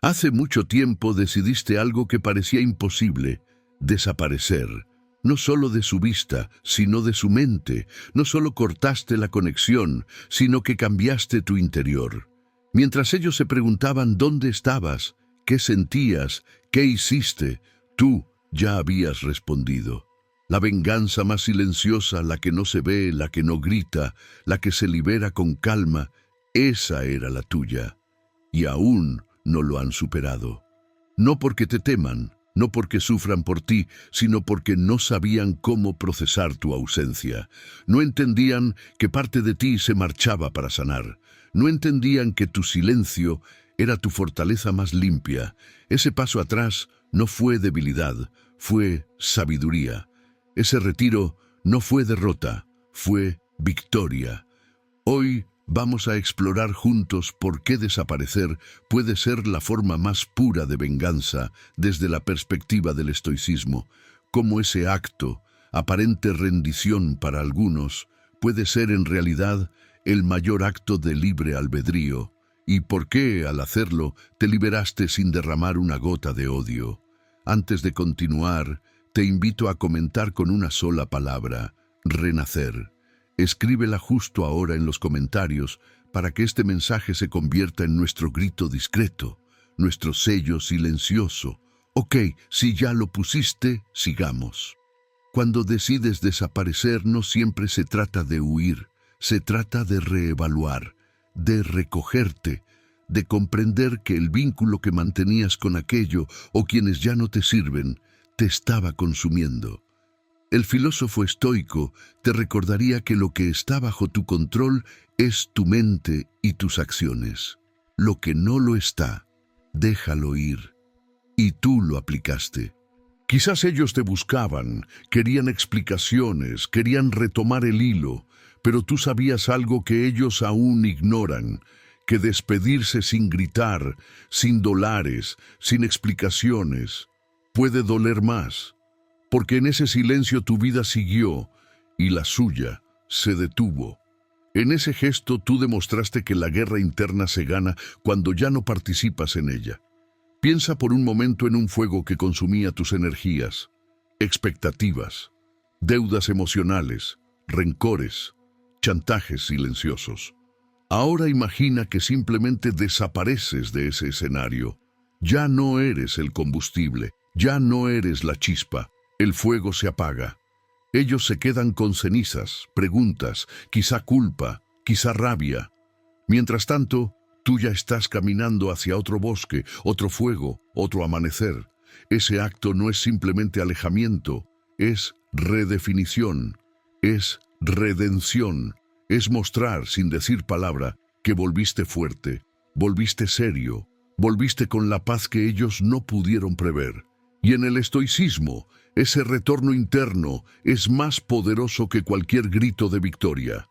Hace mucho tiempo decidiste algo que parecía imposible, desaparecer. No solo de su vista, sino de su mente. No solo cortaste la conexión, sino que cambiaste tu interior. Mientras ellos se preguntaban dónde estabas, qué sentías, qué hiciste, tú ya habías respondido. La venganza más silenciosa, la que no se ve, la que no grita, la que se libera con calma, esa era la tuya. Y aún no lo han superado. No porque te teman, no porque sufran por ti, sino porque no sabían cómo procesar tu ausencia. No entendían que parte de ti se marchaba para sanar. No entendían que tu silencio era tu fortaleza más limpia. Ese paso atrás no fue debilidad, fue sabiduría. Ese retiro no fue derrota, fue victoria. Hoy vamos a explorar juntos por qué desaparecer puede ser la forma más pura de venganza desde la perspectiva del estoicismo, cómo ese acto, aparente rendición para algunos, puede ser en realidad el mayor acto de libre albedrío, y por qué al hacerlo te liberaste sin derramar una gota de odio. Antes de continuar, te invito a comentar con una sola palabra: renacer. Escríbela justo ahora en los comentarios para que este mensaje se convierta en nuestro grito discreto, nuestro sello silencioso. Ok, si ya lo pusiste, sigamos. Cuando decides desaparecer, no siempre se trata de huir, se trata de reevaluar, de recogerte, de comprender que el vínculo que mantenías con aquello o quienes ya no te sirven, te estaba consumiendo. El filósofo estoico te recordaría que lo que está bajo tu control es tu mente y tus acciones. Lo que no lo está, déjalo ir. Y tú lo aplicaste. Quizás ellos te buscaban, querían explicaciones, querían retomar el hilo, pero tú sabías algo que ellos aún ignoran, que despedirse sin gritar, sin dolares, sin explicaciones, puede doler más. Porque en ese silencio tu vida siguió y la suya se detuvo. En ese gesto tú demostraste que la guerra interna se gana cuando ya no participas en ella. Piensa por un momento en un fuego que consumía tus energías, expectativas, deudas emocionales, rencores, chantajes silenciosos. Ahora imagina que simplemente desapareces de ese escenario. Ya no eres el combustible, ya no eres la chispa. El fuego se apaga. Ellos se quedan con cenizas, preguntas, quizá culpa, quizá rabia. Mientras tanto, tú ya estás caminando hacia otro bosque, otro fuego, otro amanecer. Ese acto no es simplemente alejamiento, es redefinición, es redención, es mostrar sin decir palabra que volviste fuerte, volviste serio, volviste con la paz que ellos no pudieron prever. Y en el estoicismo, ese retorno interno es más poderoso que cualquier grito de victoria.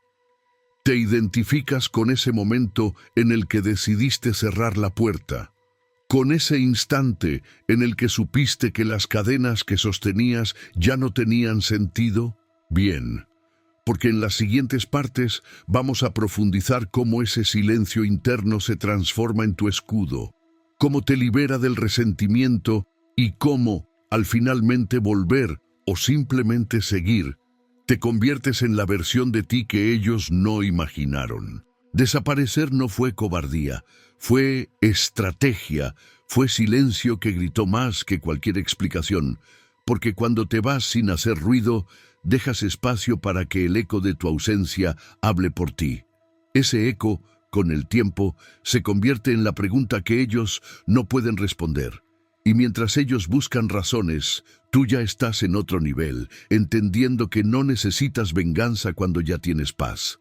Te identificas con ese momento en el que decidiste cerrar la puerta, con ese instante en el que supiste que las cadenas que sostenías ya no tenían sentido. Bien, porque en las siguientes partes vamos a profundizar cómo ese silencio interno se transforma en tu escudo, cómo te libera del resentimiento y cómo, al finalmente volver o simplemente seguir, te conviertes en la versión de ti que ellos no imaginaron. Desaparecer no fue cobardía, fue estrategia, fue silencio que gritó más que cualquier explicación, porque cuando te vas sin hacer ruido, dejas espacio para que el eco de tu ausencia hable por ti. Ese eco, con el tiempo, se convierte en la pregunta que ellos no pueden responder. Y mientras ellos buscan razones, tú ya estás en otro nivel, entendiendo que no necesitas venganza cuando ya tienes paz.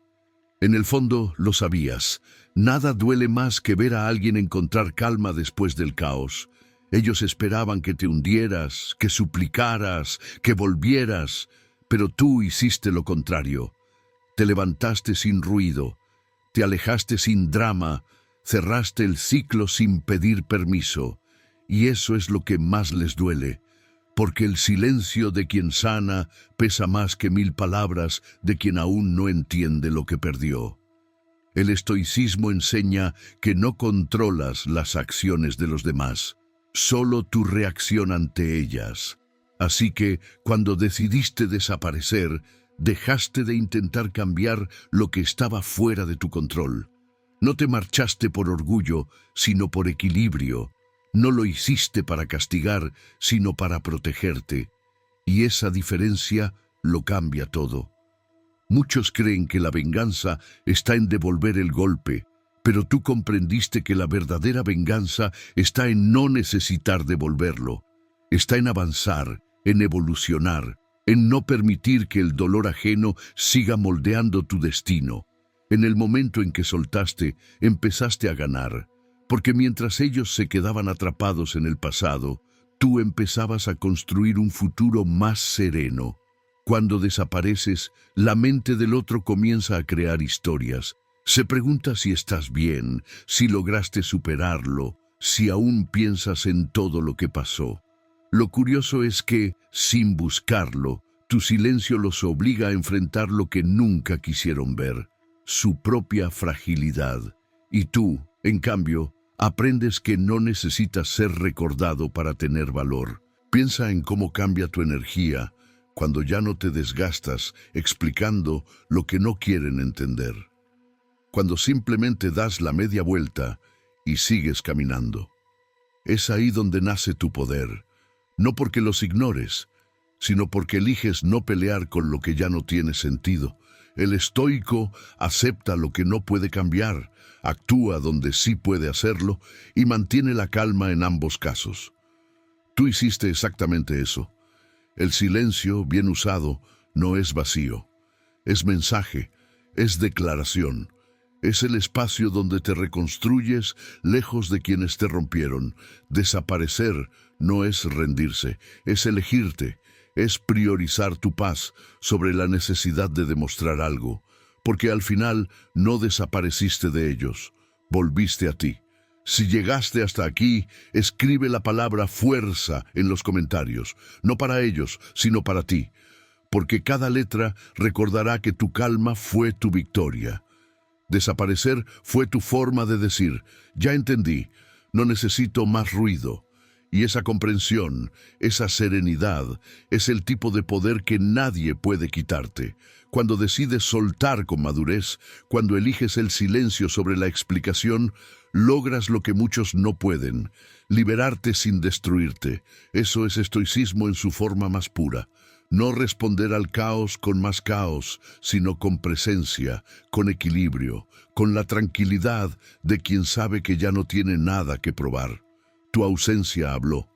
En el fondo, lo sabías, nada duele más que ver a alguien encontrar calma después del caos. Ellos esperaban que te hundieras, que suplicaras, que volvieras, pero tú hiciste lo contrario. Te levantaste sin ruido, te alejaste sin drama, cerraste el ciclo sin pedir permiso. Y eso es lo que más les duele, porque el silencio de quien sana pesa más que 1000 palabras de quien aún no entiende lo que perdió. El estoicismo enseña que no controlas las acciones de los demás, solo tu reacción ante ellas. Así que, cuando decidiste desaparecer, dejaste de intentar cambiar lo que estaba fuera de tu control. No te marchaste por orgullo, sino por equilibrio. No lo hiciste para castigar, sino para protegerte. Y esa diferencia lo cambia todo. Muchos creen que la venganza está en devolver el golpe, pero tú comprendiste que la verdadera venganza está en no necesitar devolverlo. Está en avanzar, en evolucionar, en no permitir que el dolor ajeno siga moldeando tu destino. En el momento en que soltaste, empezaste a ganar, porque mientras ellos se quedaban atrapados en el pasado, tú empezabas a construir un futuro más sereno. Cuando desapareces, la mente del otro comienza a crear historias. Se pregunta si estás bien, si lograste superarlo, si aún piensas en todo lo que pasó. Lo curioso es que, sin buscarlo, tu silencio los obliga a enfrentar lo que nunca quisieron ver, su propia fragilidad. Y tú, en cambio, aprendes que no necesitas ser recordado para tener valor. Piensa en cómo cambia tu energía cuando ya no te desgastas explicando lo que no quieren entender. Cuando simplemente das la media vuelta y sigues caminando. Es ahí donde nace tu poder, no porque los ignores, sino porque eliges no pelear con lo que ya no tiene sentido. El estoico acepta lo que no puede cambiar, actúa donde sí puede hacerlo y mantiene la calma en ambos casos. Tú hiciste exactamente eso. El silencio, bien usado, no es vacío. Es mensaje, es declaración. Es el espacio donde te reconstruyes lejos de quienes te rompieron. Desaparecer no es rendirse, es elegirte, es priorizar tu paz sobre la necesidad de demostrar algo, porque al final no desapareciste de ellos, volviste a ti. Si llegaste hasta aquí, escribe la palabra fuerza en los comentarios, no para ellos, sino para ti, porque cada letra recordará que tu calma fue tu victoria. Desaparecer fue tu forma de decir, ya entendí, no necesito más ruido. Y esa comprensión, esa serenidad, es el tipo de poder que nadie puede quitarte. Cuando decides soltar con madurez, cuando eliges el silencio sobre la explicación, logras lo que muchos no pueden, liberarte sin destruirte. Eso es estoicismo en su forma más pura. No responder al caos con más caos, sino con presencia, con equilibrio, con la tranquilidad de quien sabe que ya no tiene nada que probar. Tu ausencia habló.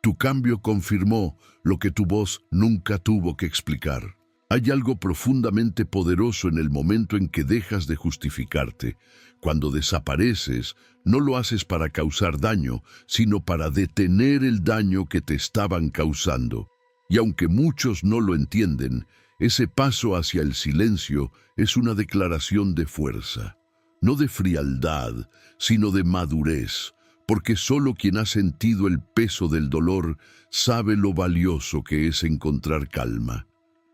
Tu cambio confirmó lo que tu voz nunca tuvo que explicar. Hay algo profundamente poderoso en el momento en que dejas de justificarte. Cuando desapareces, no lo haces para causar daño, sino para detener el daño que te estaban causando. Y aunque muchos no lo entienden, ese paso hacia el silencio es una declaración de fuerza, no de frialdad, sino de madurez, porque solo quien ha sentido el peso del dolor sabe lo valioso que es encontrar calma.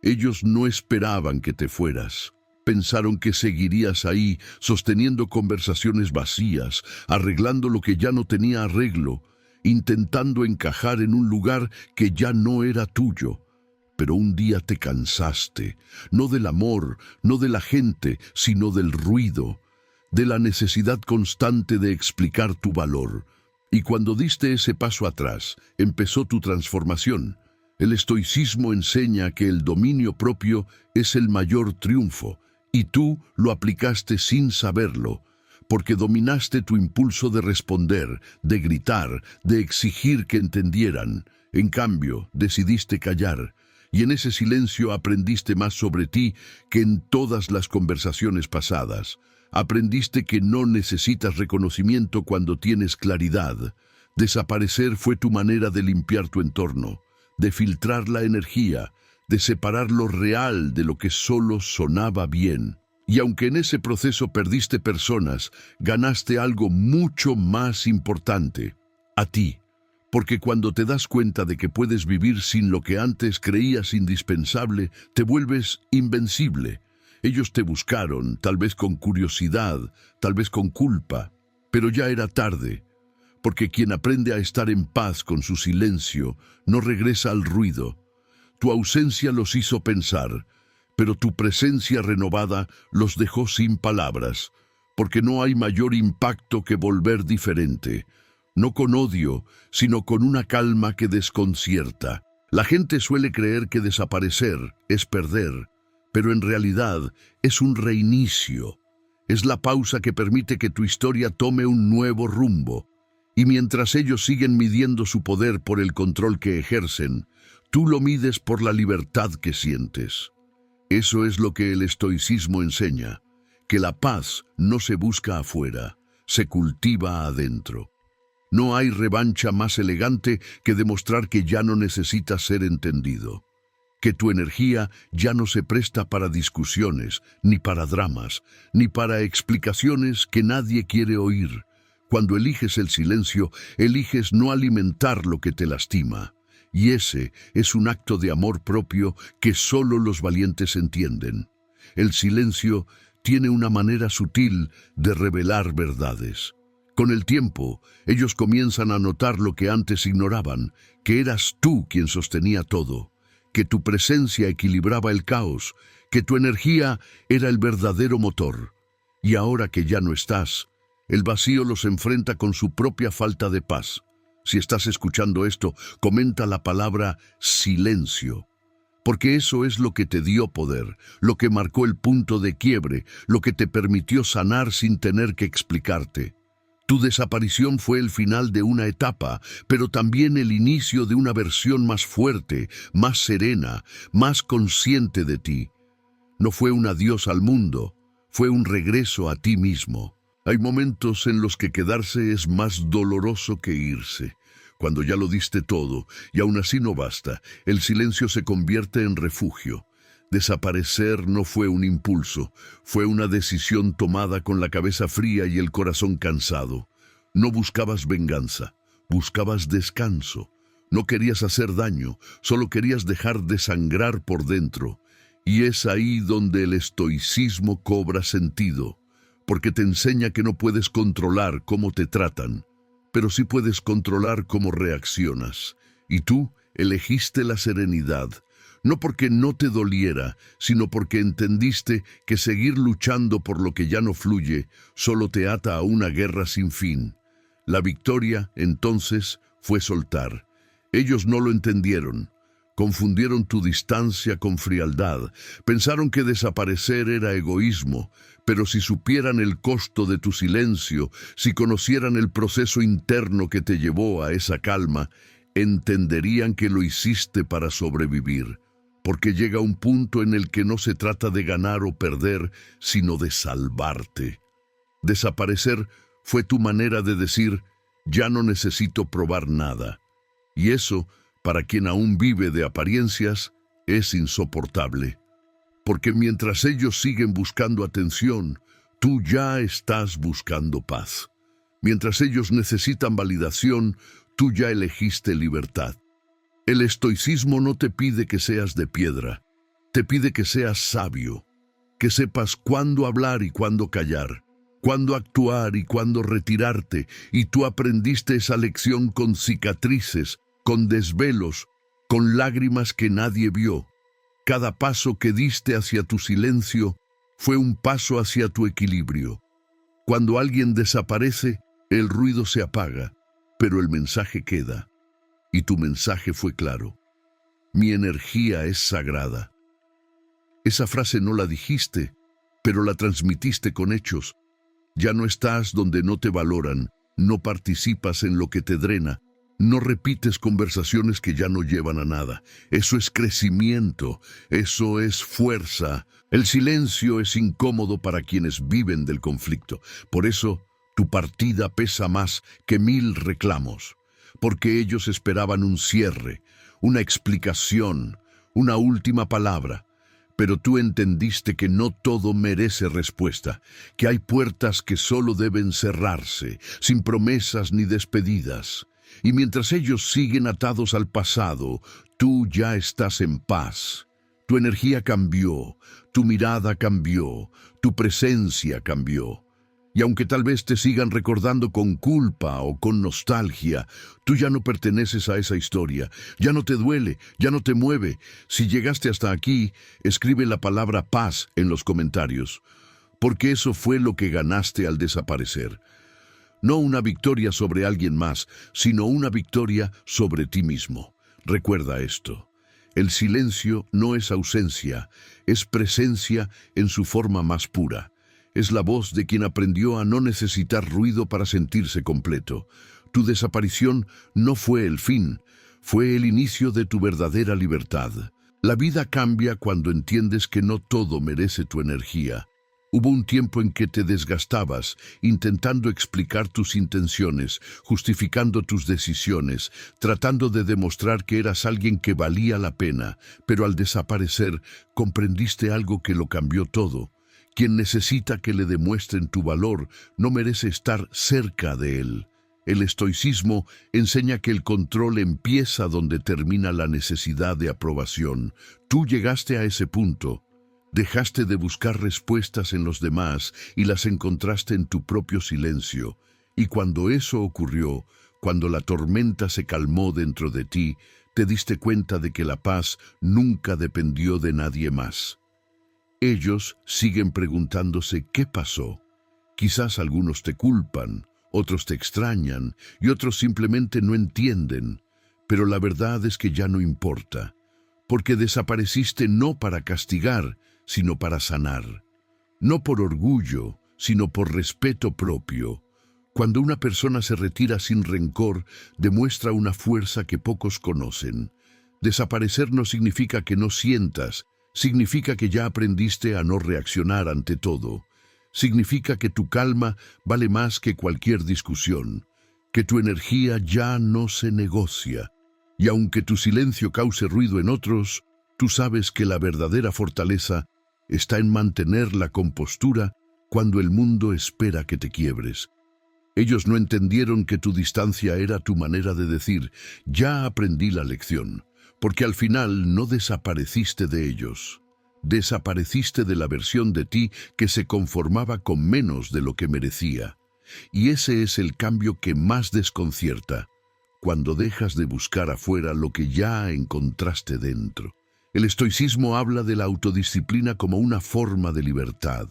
Ellos no esperaban que te fueras. Pensaron que seguirías ahí, sosteniendo conversaciones vacías, arreglando lo que ya no tenía arreglo, intentando encajar en un lugar que ya no era tuyo. Pero un día te cansaste, no del amor, no de la gente, sino del ruido, de la necesidad constante de explicar tu valor. Y cuando diste ese paso atrás, empezó tu transformación. El estoicismo enseña que el dominio propio es el mayor triunfo, y tú lo aplicaste sin saberlo, porque dominaste tu impulso de responder, de gritar, de exigir que entendieran. En cambio, decidiste callar, y en ese silencio aprendiste más sobre ti que en todas las conversaciones pasadas. Aprendiste que no necesitas reconocimiento cuando tienes claridad. Desaparecer fue tu manera de limpiar tu entorno, de filtrar la energía, de separar lo real de lo que solo sonaba bien. Y aunque en ese proceso perdiste personas, ganaste algo mucho más importante, a ti. Porque cuando te das cuenta de que puedes vivir sin lo que antes creías indispensable, te vuelves invencible. Ellos te buscaron, tal vez con curiosidad, tal vez con culpa, pero ya era tarde, porque quien aprende a estar en paz con su silencio no regresa al ruido. Tu ausencia los hizo pensar, pero tu presencia renovada los dejó sin palabras, porque no hay mayor impacto que volver diferente, no con odio, sino con una calma que desconcierta. La gente suele creer que desaparecer es perder, pero en realidad es un reinicio. Es la pausa que permite que tu historia tome un nuevo rumbo. Y mientras ellos siguen midiendo su poder por el control que ejercen, tú lo mides por la libertad que sientes. Eso es lo que el estoicismo enseña, que la paz no se busca afuera, se cultiva adentro. No hay revancha más elegante que demostrar que ya no necesitas ser entendido, que tu energía ya no se presta para discusiones, ni para dramas, ni para explicaciones que nadie quiere oír. Cuando eliges el silencio, eliges no alimentar lo que te lastima. Y ese es un acto de amor propio que solo los valientes entienden. El silencio tiene una manera sutil de revelar verdades. Con el tiempo, ellos comienzan a notar lo que antes ignoraban, que eras tú quien sostenía todo, que tu presencia equilibraba el caos, que tu energía era el verdadero motor. Y ahora que ya no estás, el vacío los enfrenta con su propia falta de paz. Si estás escuchando esto, comenta la palabra silencio, porque eso es lo que te dio poder, lo que marcó el punto de quiebre, lo que te permitió sanar sin tener que explicarte. Tu desaparición fue el final de una etapa, pero también el inicio de una versión más fuerte, más serena, más consciente de ti. No fue un adiós al mundo, fue un regreso a ti mismo. Hay momentos en los que quedarse es más doloroso que irse. Cuando ya lo diste todo, y aún así no basta, el silencio se convierte en refugio. Desaparecer no fue un impulso, fue una decisión tomada con la cabeza fría y el corazón cansado. No buscabas venganza, buscabas descanso. No querías hacer daño, solo querías dejar de sangrar por dentro. Y es ahí donde el estoicismo cobra sentido, porque te enseña que no puedes controlar cómo te tratan, pero sí puedes controlar cómo reaccionas. Y tú elegiste la serenidad, no porque no te doliera, sino porque entendiste que seguir luchando por lo que ya no fluye solo te ata a una guerra sin fin. La victoria, entonces, fue soltar. Ellos no lo entendieron. Confundieron tu distancia con frialdad. Pensaron que desaparecer era egoísmo, pero si supieran el costo de tu silencio, si conocieran el proceso interno que te llevó a esa calma, entenderían que lo hiciste para sobrevivir. Porque llega un punto en el que no se trata de ganar o perder, sino de salvarte. Desaparecer fue tu manera de decir, ya no necesito probar nada. Y eso, para quien aún vive de apariencias, es insoportable. Porque mientras ellos siguen buscando atención, tú ya estás buscando paz. Mientras ellos necesitan validación, tú ya elegiste libertad. El estoicismo no te pide que seas de piedra, te pide que seas sabio, que sepas cuándo hablar y cuándo callar, cuándo actuar y cuándo retirarte, y tú aprendiste esa lección con cicatrices, con desvelos, con lágrimas que nadie vio. Cada paso que diste hacia tu silencio fue un paso hacia tu equilibrio. Cuando alguien desaparece, el ruido se apaga, pero el mensaje queda. Y tu mensaje fue claro. Mi energía es sagrada. Esa frase no la dijiste, pero la transmitiste con hechos. Ya no estás donde no te valoran, no participas en lo que te drena, no repites conversaciones que ya no llevan a nada. Eso es crecimiento, eso es fuerza. El silencio es incómodo para quienes viven del conflicto. Por eso, tu partida pesa más que 1000 reclamos. Porque ellos esperaban un cierre, una explicación, una última palabra. Pero tú entendiste que no todo merece respuesta, que hay puertas que solo deben cerrarse, sin promesas ni despedidas. Y mientras ellos siguen atados al pasado, tú ya estás en paz. Tu energía cambió, tu mirada cambió, tu presencia cambió. Y aunque tal vez te sigan recordando con culpa o con nostalgia, tú ya no perteneces a esa historia, ya no te duele, ya no te mueve. Si llegaste hasta aquí, escribe la palabra paz en los comentarios, porque eso fue lo que ganaste al desaparecer. No una victoria sobre alguien más, sino una victoria sobre ti mismo. Recuerda esto. El silencio no es ausencia, es presencia en su forma más pura. Es la voz de quien aprendió a no necesitar ruido para sentirse completo. Tu desaparición no fue el fin, fue el inicio de tu verdadera libertad. La vida cambia cuando entiendes que no todo merece tu energía. Hubo un tiempo en que te desgastabas, intentando explicar tus intenciones, justificando tus decisiones, tratando de demostrar que eras alguien que valía la pena, pero al desaparecer comprendiste algo que lo cambió todo. Quien necesita que le demuestren tu valor no merece estar cerca de él. El estoicismo enseña que el control empieza donde termina la necesidad de aprobación. Tú llegaste a ese punto. Dejaste de buscar respuestas en los demás y las encontraste en tu propio silencio. Y cuando eso ocurrió, cuando la tormenta se calmó dentro de ti, te diste cuenta de que la paz nunca dependió de nadie más. Ellos siguen preguntándose qué pasó. Quizás algunos te culpan, otros te extrañan y otros simplemente no entienden. Pero la verdad es que ya no importa, porque desapareciste no para castigar, sino para sanar. No por orgullo, sino por respeto propio. Cuando una persona se retira sin rencor, demuestra una fuerza que pocos conocen. Desaparecer no significa que no sientas, significa que ya aprendiste a no reaccionar ante todo. Significa que tu calma vale más que cualquier discusión, que tu energía ya no se negocia. Y aunque tu silencio cause ruido en otros, tú sabes que la verdadera fortaleza está en mantener la compostura cuando el mundo espera que te quiebres. Ellos no entendieron que tu distancia era tu manera de decir, ya aprendí la lección, porque al final no desapareciste de ellos. Desapareciste de la versión de ti que se conformaba con menos de lo que merecía. Y ese es el cambio que más desconcierta, cuando dejas de buscar afuera lo que ya encontraste dentro. El estoicismo habla de la autodisciplina como una forma de libertad.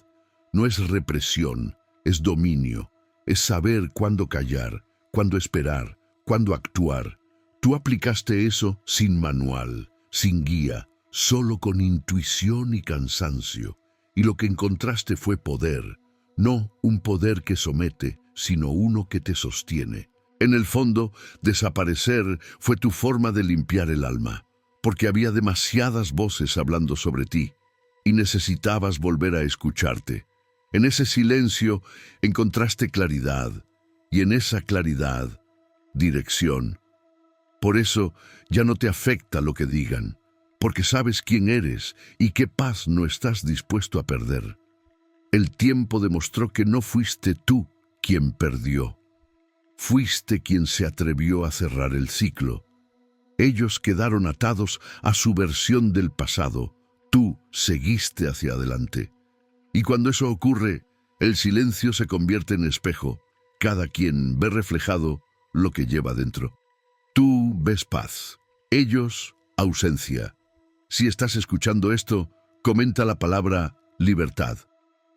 No es represión, es dominio. Es saber cuándo callar, cuándo esperar, cuándo actuar. Tú aplicaste eso sin manual, sin guía, solo con intuición y cansancio. Y lo que encontraste fue poder, no un poder que somete, sino uno que te sostiene. En el fondo, desaparecer fue tu forma de limpiar el alma, porque había demasiadas voces hablando sobre ti, y necesitabas volver a escucharte. En ese silencio encontraste claridad, y en esa claridad, dirección. Por eso ya no te afecta lo que digan, porque sabes quién eres y qué paz no estás dispuesto a perder. El tiempo demostró que no fuiste tú quien perdió. Fuiste quien se atrevió a cerrar el ciclo. Ellos quedaron atados a su versión del pasado. Tú seguiste hacia adelante. Y cuando eso ocurre, el silencio se convierte en espejo. Cada quien ve reflejado lo que lleva dentro. Tú ves paz, ellos ausencia. Si estás escuchando esto, comenta la palabra libertad,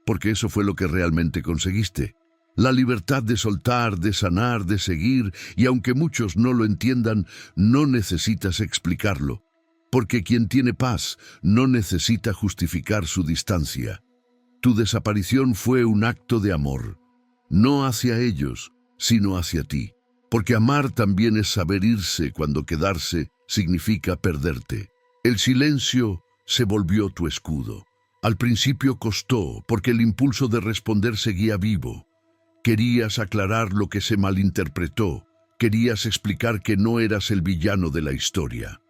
porque eso fue lo que realmente conseguiste. La libertad de soltar, de sanar, de seguir, y aunque muchos no lo entiendan, no necesitas explicarlo, porque quien tiene paz no necesita justificar su distancia. Tu desaparición fue un acto de amor, no hacia ellos, sino hacia ti. Porque amar también es saber irse cuando quedarse significa perderte. El silencio se volvió tu escudo. Al principio costó, porque el impulso de responder seguía vivo. Querías aclarar lo que se malinterpretó. Querías explicar que no eras el villano de la historia.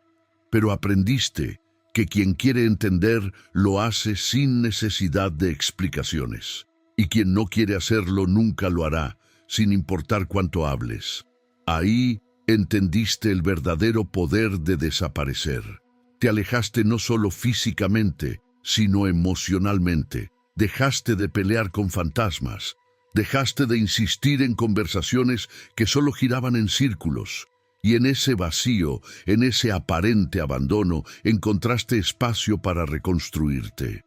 Pero aprendiste que quien quiere entender lo hace sin necesidad de explicaciones. Y quien no quiere hacerlo nunca lo hará, sin importar cuánto hables. Ahí entendiste el verdadero poder de desaparecer. Te alejaste no solo físicamente, sino emocionalmente. Dejaste de pelear con fantasmas. Dejaste de insistir en conversaciones que solo giraban en círculos. Y en ese vacío, en ese aparente abandono, encontraste espacio para reconstruirte.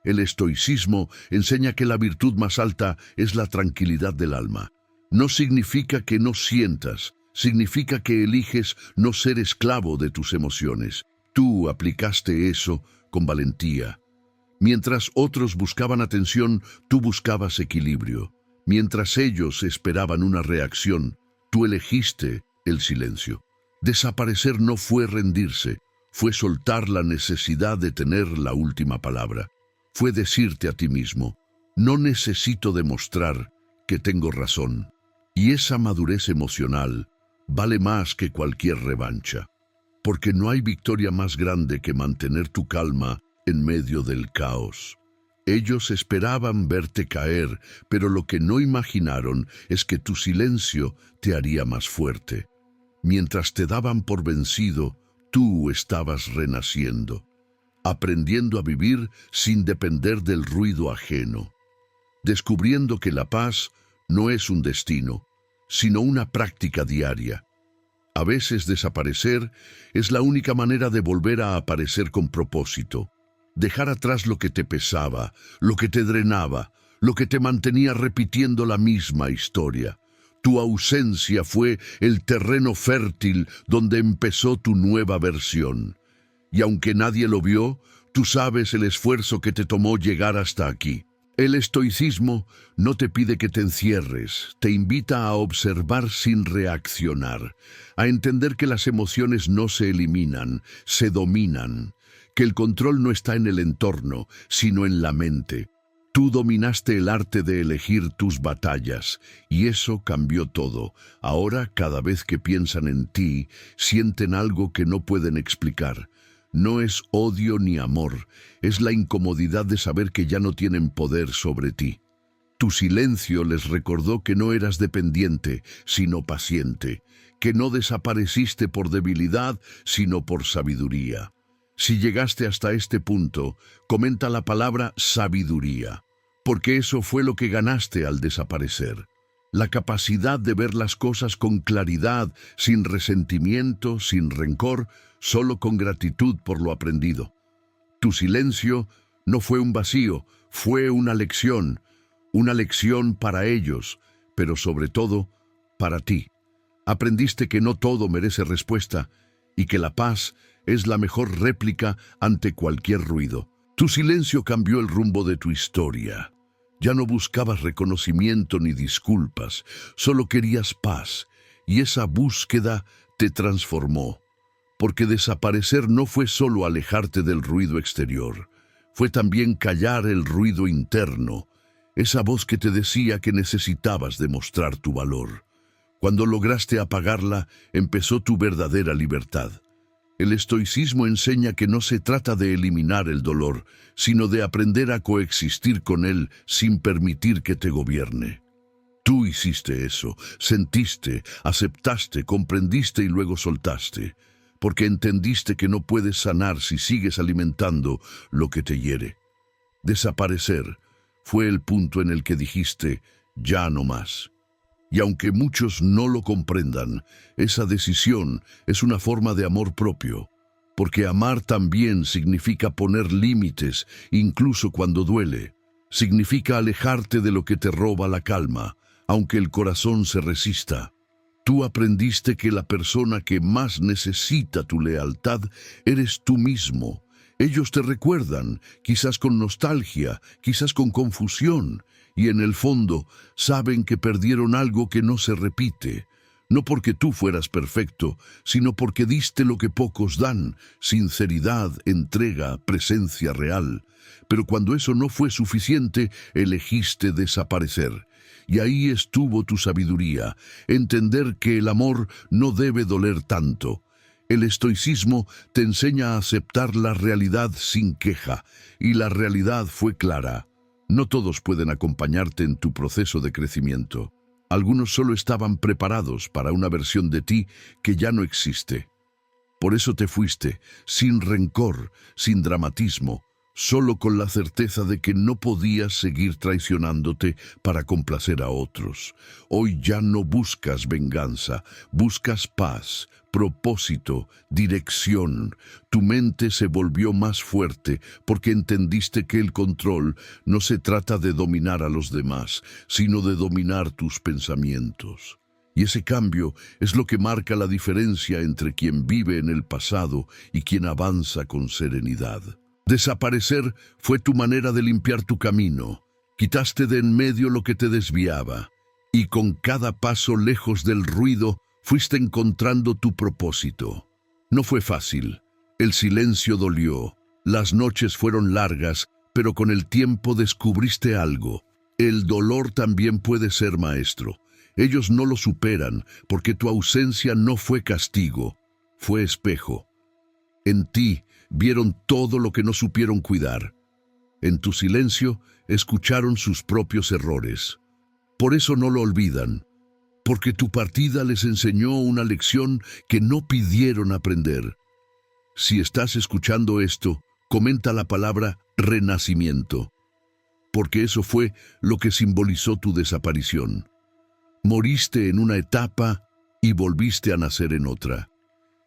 El estoicismo enseña que la virtud más alta es la tranquilidad del alma. No significa que no sientas, significa que eliges no ser esclavo de tus emociones. Tú aplicaste eso con valentía. Mientras otros buscaban atención, tú buscabas equilibrio. Mientras ellos esperaban una reacción, tú elegiste el silencio. Desaparecer no fue rendirse, fue soltar la necesidad de tener la última palabra. Fue decirte a ti mismo, no necesito demostrar que tengo razón. Y esa madurez emocional vale más que cualquier revancha, porque no hay victoria más grande que mantener tu calma en medio del caos. Ellos esperaban verte caer, pero lo que no imaginaron es que tu silencio te haría más fuerte. Mientras te daban por vencido, tú estabas renaciendo, aprendiendo a vivir sin depender del ruido ajeno, descubriendo que la paz no es un destino, sino una práctica diaria. A veces desaparecer es la única manera de volver a aparecer con propósito. Dejar atrás lo que te pesaba, lo que te drenaba, lo que te mantenía repitiendo la misma historia. Tu ausencia fue el terreno fértil donde empezó tu nueva versión. Y aunque nadie lo vio, tú sabes el esfuerzo que te tomó llegar hasta aquí. El estoicismo no te pide que te encierres, te invita a observar sin reaccionar, a entender que las emociones no se eliminan, se dominan, que el control no está en el entorno, sino en la mente. Tú dominaste el arte de elegir tus batallas, y eso cambió todo. Ahora, cada vez que piensan en ti, sienten algo que no pueden explicar. No es odio ni amor, es la incomodidad de saber que ya no tienen poder sobre ti. Tu silencio les recordó que no eras dependiente, sino paciente, que no desapareciste por debilidad, sino por sabiduría. Si llegaste hasta este punto, comenta la palabra sabiduría, porque eso fue lo que ganaste al desaparecer. La capacidad de ver las cosas con claridad, sin resentimiento, sin rencor, solo con gratitud por lo aprendido. Tu silencio no fue un vacío, fue una lección para ellos, pero sobre todo para ti. Aprendiste que no todo merece respuesta y que la paz es la mejor réplica ante cualquier ruido. Tu silencio cambió el rumbo de tu historia. Ya no buscabas reconocimiento ni disculpas, solo querías paz, y esa búsqueda te transformó. Porque desaparecer no fue solo alejarte del ruido exterior, fue también callar el ruido interno, esa voz que te decía que necesitabas demostrar tu valor. Cuando lograste apagarla, empezó tu verdadera libertad. El estoicismo enseña que no se trata de eliminar el dolor, sino de aprender a coexistir con él sin permitir que te gobierne. Tú hiciste eso, sentiste, aceptaste, comprendiste y luego soltaste, porque entendiste que no puedes sanar si sigues alimentando lo que te hiere. Desaparecer fue el punto en el que dijiste, ya no más. Y aunque muchos no lo comprendan, esa decisión es una forma de amor propio, porque amar también significa poner límites, incluso cuando duele. Significa alejarte de lo que te roba la calma, aunque el corazón se resista. Tú aprendiste que la persona que más necesita tu lealtad eres tú mismo. Ellos te recuerdan, quizás con nostalgia, quizás con confusión, y en el fondo saben que perdieron algo que no se repite, no porque tú fueras perfecto, sino porque diste lo que pocos dan, sinceridad, entrega, presencia real. Pero cuando eso no fue suficiente, elegiste desaparecer. Y ahí estuvo tu sabiduría, entender que el amor no debe doler tanto. El estoicismo te enseña a aceptar la realidad sin queja, y la realidad fue clara. No todos pueden acompañarte en tu proceso de crecimiento. Algunos solo estaban preparados para una versión de ti que ya no existe. Por eso te fuiste, sin rencor, sin dramatismo, solo con la certeza de que no podías seguir traicionándote para complacer a otros. Hoy ya no buscas venganza, buscas paz, propósito, dirección. Tu mente se volvió más fuerte porque entendiste que el control no se trata de dominar a los demás, sino de dominar tus pensamientos. Y ese cambio es lo que marca la diferencia entre quien vive en el pasado y quien avanza con serenidad. Desaparecer fue tu manera de limpiar tu camino. Quitaste de en medio lo que te desviaba, y con cada paso lejos del ruido fuiste encontrando tu propósito. No fue fácil. El silencio dolió. Las noches fueron largas, pero con el tiempo descubriste algo. El dolor también puede ser maestro. Ellos no lo superan, porque tu ausencia no fue castigo, fue espejo. En ti vieron todo lo que no supieron cuidar. En tu silencio escucharon sus propios errores. Por eso no lo olvidan, porque tu partida les enseñó una lección que no pidieron aprender. Si estás escuchando esto, comenta la palabra renacimiento, porque eso fue lo que simbolizó tu desaparición. Moriste en una etapa y volviste a nacer en otra.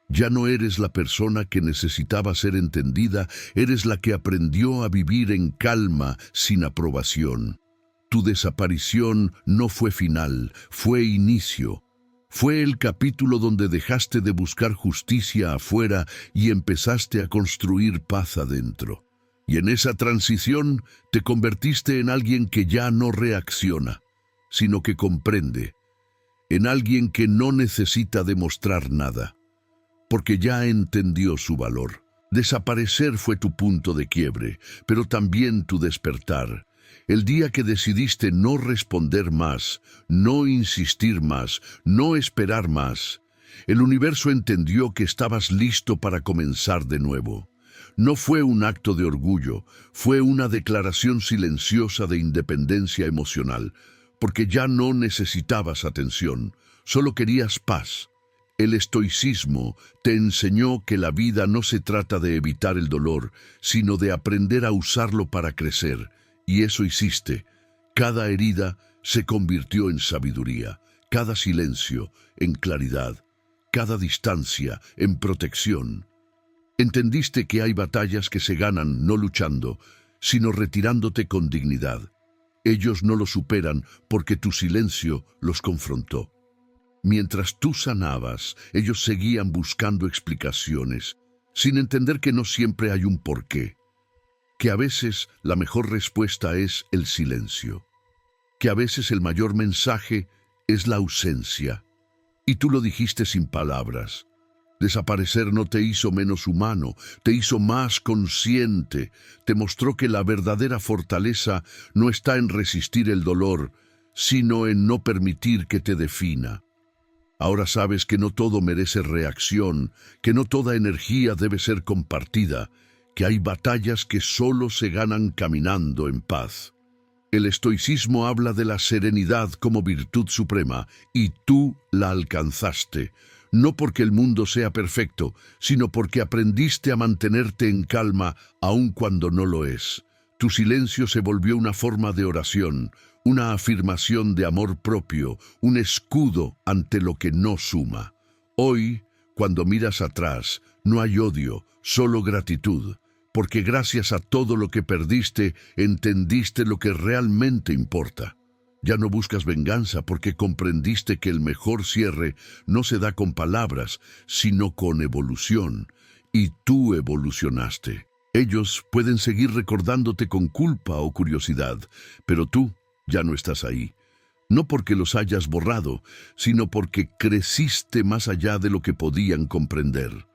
Ya no eres la persona que necesitaba ser entendida, eres la que aprendió a vivir en calma, sin aprobación. Tu desaparición no fue final, fue inicio. Fue el capítulo donde dejaste de buscar justicia afuera y empezaste a construir paz adentro. Y en esa transición te convertiste en alguien que ya no reacciona, sino que comprende, en alguien que no necesita demostrar nada, porque ya entendió su valor. Desaparecer fue tu punto de quiebre, pero también tu despertar. El día que decidiste no responder más, no insistir más, no esperar más, el universo entendió que estabas listo para comenzar de nuevo. No fue un acto de orgullo, fue una declaración silenciosa de independencia emocional, porque ya no necesitabas atención, solo querías paz. El estoicismo te enseñó que la vida no se trata de evitar el dolor, sino de aprender a usarlo para crecer, y eso hiciste. Cada herida se convirtió en sabiduría, cada silencio en claridad, cada distancia en protección. Entendiste que hay batallas que se ganan no luchando, sino retirándote con dignidad. Ellos no lo superan porque tu silencio los confrontó. Mientras tú sanabas, ellos seguían buscando explicaciones, sin entender que no siempre hay un porqué, que a veces la mejor respuesta es el silencio, que a veces el mayor mensaje es la ausencia. Y tú lo dijiste sin palabras. Desaparecer no te hizo menos humano, te hizo más consciente, te mostró que la verdadera fortaleza no está en resistir el dolor, sino en no permitir que te defina. Ahora sabes que no todo merece reacción, que no toda energía debe ser compartida, que hay batallas que solo se ganan caminando en paz. El estoicismo habla de la serenidad como virtud suprema, y tú la alcanzaste. No porque el mundo sea perfecto, sino porque aprendiste a mantenerte en calma aun cuando no lo es. Tu silencio se volvió una forma de oración, una afirmación de amor propio, un escudo ante lo que no suma. Hoy, cuando miras atrás, no hay odio, solo gratitud, porque gracias a todo lo que perdiste, entendiste lo que realmente importa. Ya no buscas venganza porque comprendiste que el mejor cierre no se da con palabras, sino con evolución. Y tú evolucionaste. Ellos pueden seguir recordándote con culpa o curiosidad, pero tú ya no estás ahí. No porque los hayas borrado, sino porque creciste más allá de lo que podían comprender.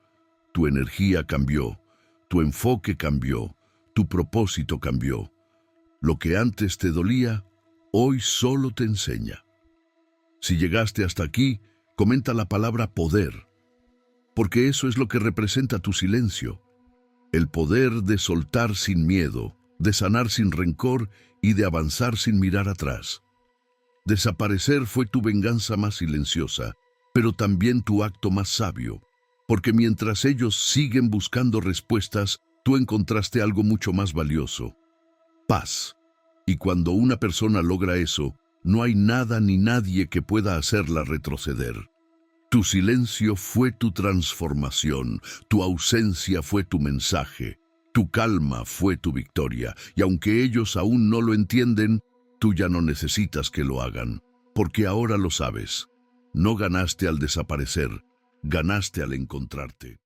Tu energía cambió, tu enfoque cambió, tu propósito cambió. Lo que antes te dolía, hoy solo te enseña. Si llegaste hasta aquí, comenta la palabra poder, porque eso es lo que representa tu silencio. El poder de soltar sin miedo, de sanar sin rencor y de avanzar sin mirar atrás. Desaparecer fue tu venganza más silenciosa, pero también tu acto más sabio, porque mientras ellos siguen buscando respuestas, tú encontraste algo mucho más valioso: paz. Y cuando una persona logra eso, no hay nada ni nadie que pueda hacerla retroceder. Tu silencio fue tu transformación, tu ausencia fue tu mensaje, tu calma fue tu victoria, y aunque ellos aún no lo entienden, tú ya no necesitas que lo hagan, porque ahora lo sabes. No ganaste al desaparecer, ganaste al encontrarte.